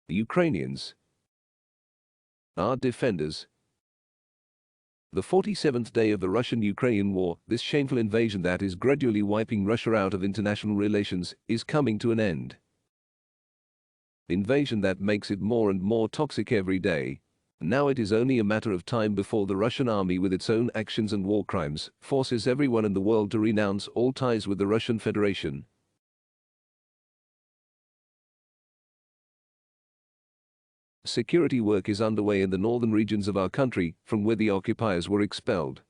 The Ukrainians are defenders. The 47th day of the Russian-Ukrainian war, this shameful invasion that is gradually wiping Russia out of international relations, is coming to an end. Invasion that makes it more and more toxic every day. Now it is only a matter of time before the Russian army, with its own actions and war crimes, forces everyone in the world to renounce all ties with the Russian Federation. Security work is underway in the northern regions of our country, from where the occupiers were expelled.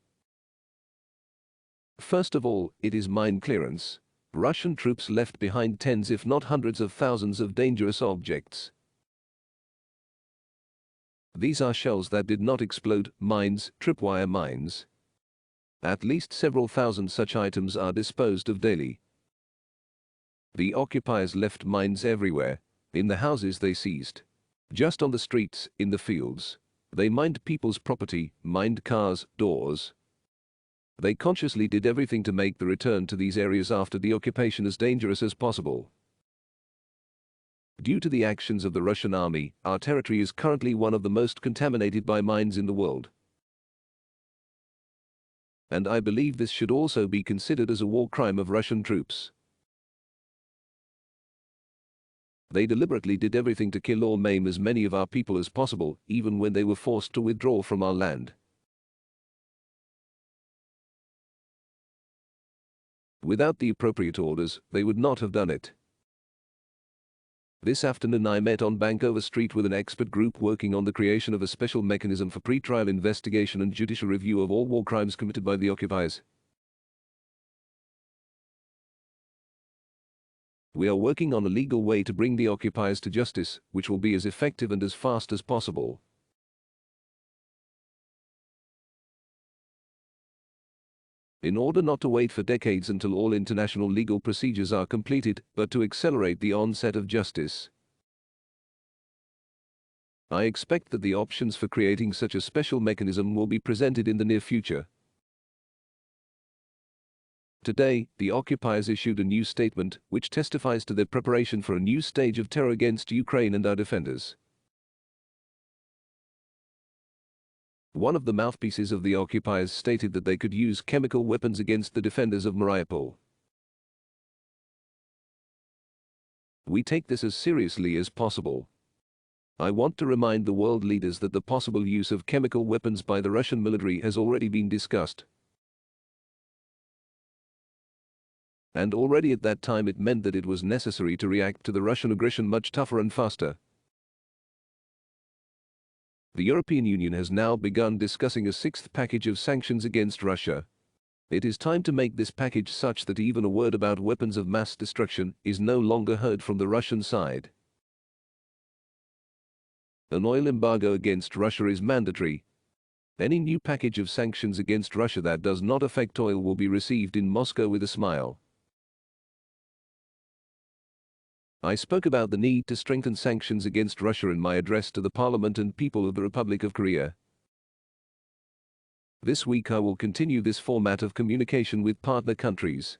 First of all, it is mine clearance. Russian troops left behind tens if not hundreds of thousands of dangerous objects. These are shells that did not explode, mines, tripwire mines. At least several thousand such items are disposed of daily. The occupiers left mines everywhere, in the houses they seized, just on the streets, in the fields. They mined people's property, mined cars, doors. They consciously did everything to make the return to these areas after the occupation as dangerous as possible. Due to the actions of the Russian army, our territory is currently one of the most contaminated by mines in the world. And I believe this should also be considered as a war crime of Russian troops. They deliberately did everything to kill or maim as many of our people as possible, even when they were forced to withdraw from our land. Without the appropriate orders, they would not have done it. This afternoon I met on Bankover Street with an expert group working on the creation of a special mechanism for pre-trial investigation and judicial review of all war crimes committed by the occupiers. We are working on a legal way to bring the occupiers to justice, which will be as effective and as fast as possible. In order not to wait for decades until all international legal procedures are completed, but to accelerate the onset of justice. I expect that the options for creating such a special mechanism will be presented in the near future. Today, the occupiers issued a new statement, which testifies to their preparation for a new stage of terror against Ukraine and our defenders. One of the mouthpieces of the occupiers stated that they could use chemical weapons against the defenders of Mariupol. We take this as seriously as possible. I want to remind the world leaders that the possible use of chemical weapons by the Russian military has already been discussed. And already at that time it meant that it was necessary to react to the Russian aggression much tougher and faster. The European Union has now begun discussing a sixth package of sanctions against Russia. It is time to make this package such that even a word about weapons of mass destruction is no longer heard from the Russian side. An oil embargo against Russia is mandatory. Any new package of sanctions against Russia that does not affect oil will be received in Moscow with a smile. I spoke about the need to strengthen sanctions against Russia in my address to the Parliament and people of the Republic of Korea. This week I will continue this format of communication with partner countries.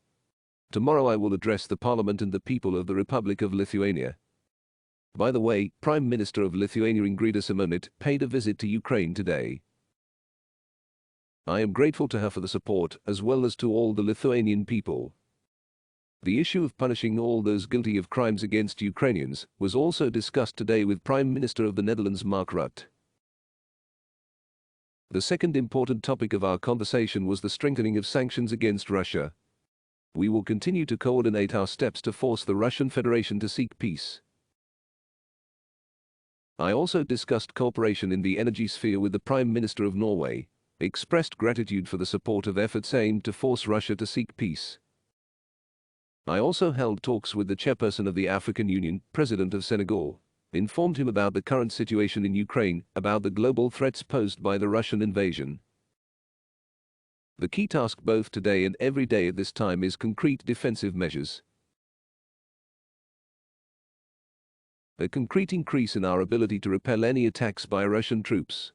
Tomorrow I will address the Parliament and the people of the Republic of Lithuania. By the way, Prime Minister of Lithuania Ingrida Simonit paid a visit to Ukraine today. I am grateful to her for the support, as well as to all the Lithuanian people. The issue of punishing all those guilty of crimes against Ukrainians was also discussed today with Prime Minister of the Netherlands Mark Rutte. The second important topic of our conversation was the strengthening of sanctions against Russia. We will continue to coordinate our steps to force the Russian Federation to seek peace. I also discussed cooperation in the energy sphere with the Prime Minister of Norway, expressed gratitude for the support of efforts aimed to force Russia to seek peace. I also held talks with the chairperson of the African Union, President of Senegal, informed him about the current situation in Ukraine, about the global threats posed by the Russian invasion. The key task both today and every day at this time is concrete defensive measures. A concrete increase in our ability to repel any attacks by Russian troops.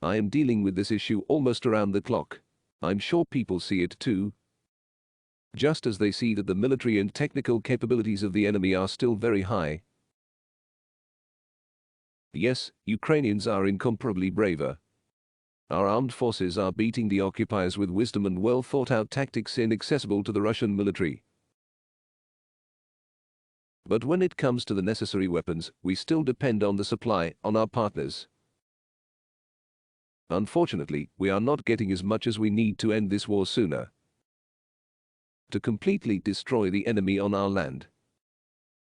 I am dealing with this issue almost around the clock. I'm sure people see it too. just as they see that the military and technical capabilities of the enemy are still very high. Yes, Ukrainians are incomparably braver. Our armed forces are beating the occupiers with wisdom and well-thought-out tactics inaccessible to the Russian military. But when it comes to the necessary weapons, we still depend on the supply, on our partners. Unfortunately, we are not getting as much as we need to end this war sooner, to completely destroy the enemy on our land,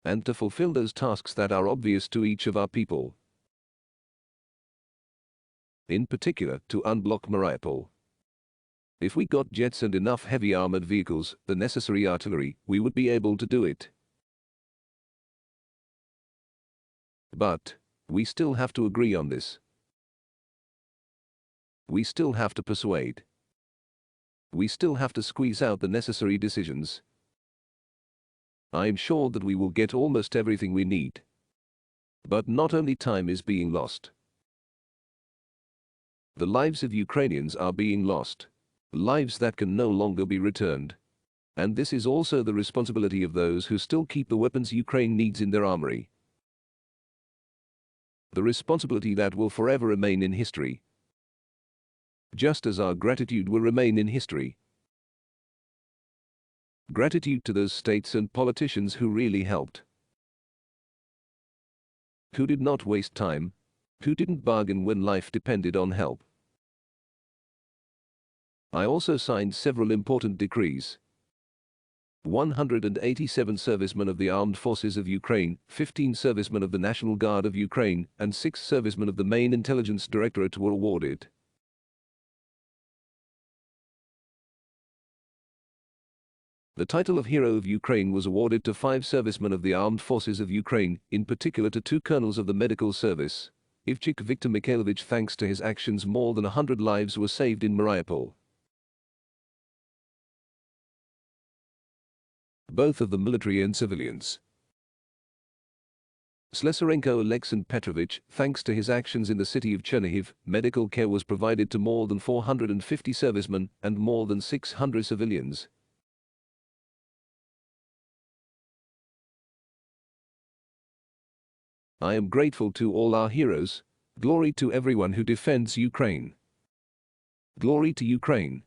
and to fulfill those tasks that are obvious to each of our people. In particular, to unblock Mariupol. If we got jets and enough heavy armored vehicles, the necessary artillery, we would be able to do it. But we still have to agree on this. We still have to persuade. We still have to squeeze out the necessary decisions. I am sure that we will get almost everything we need. But not only time is being lost. The lives of Ukrainians are being lost. Lives that can no longer be returned. And this is also the responsibility of those who still keep the weapons Ukraine needs in their armory. The responsibility that will forever remain in history. Just as our gratitude will remain in history. Gratitude to those states and politicians who really helped. Who did not waste time. Who didn't bargain when life depended on help. I also signed several important decrees. 187 servicemen of the Armed Forces of Ukraine, 15 servicemen of the National Guard of Ukraine, and 6 servicemen of the main intelligence directorate were awarded. The title of Hero of Ukraine was awarded to 5 servicemen of the Armed Forces of Ukraine, in particular to 2 colonels of the medical service. Ivchik Viktor Mikhailovich, thanks to his actions, more than 100 lives were saved in Mariupol. Both of the military and civilians. Slesarenko Alexei Petrovich, thanks to his actions in the city of Chernihiv, medical care was provided to more than 450 servicemen and more than 600 civilians. I am grateful to all our heroes. Glory to everyone who defends Ukraine. Glory to Ukraine.